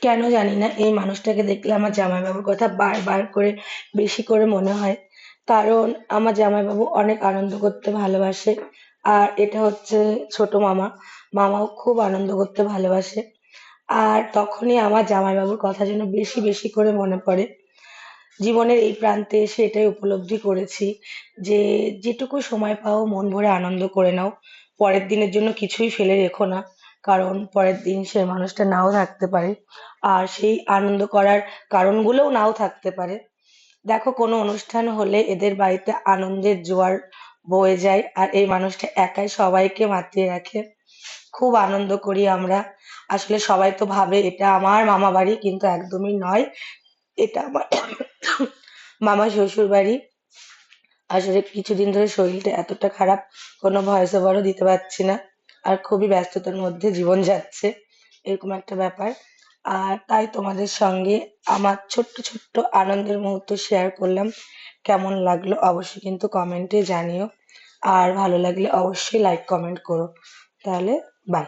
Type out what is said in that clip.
কেন জানি না এই মানুষটাকে দেখলে আমার জামাইবাবুর কথা বারবার করে বেশি করে মনে হয়। কারণ আমার জামাইবাবু অনেক আনন্দ করতে ভালোবাসে। আর এটা হচ্ছে ছোট মামা। মামাও খুব আনন্দ করতে ভালোবাসে। আর তখনই আমার জামাইবাবুর কথা যেন বেশি বেশি করে মনে পড়ে। জীবনের এই প্রান্তে এসে এটাই উপলব্ধি করেছি যে যেটুকু সময় পাও মন ভরে আনন্দ করে নাও। পরের দিনের জন্য কিছুই ফেলে রেখো না, কারণ পরের দিন সেই মানুষটা নাও থাকতে পারে। আর সেই আনন্দ করার কারণগুলোও নাও থাকতে পারে। দেখো, কোনো অনুষ্ঠান হলে এদের বাড়িতে আনন্দের জোয়ার বয়ে যায়, আর এই মানুষটা একাই সবাইকে মাতিয়ে রাখে। খুব আনন্দ করি আমরা। আসলে সবাই তো ভাবে এটা আমার মামা বাড়ি, কিন্তু একদমই নয়। এটা আমার মামা শ্বশুর বাড়ি। আসলে কিছুদিন ধরে শরীরটা এতটা খারাপ, কোনো ভয়েস ওভারও দিতে পারছি না। আর খুবই ব্যস্ততার মধ্যে জীবন যাচ্ছে, এরকম একটা ব্যাপার। আর তাই তোমাদের সঙ্গে আমার ছোট্ট ছোট্ট আনন্দের মুহূর্ত শেয়ার করলাম। কেমন লাগলো অবশ্যই কিন্তু কমেন্টে জানিও। আর ভালো লাগলে অবশ্যই লাইক কমেন্ট করো। তাহলে বাই।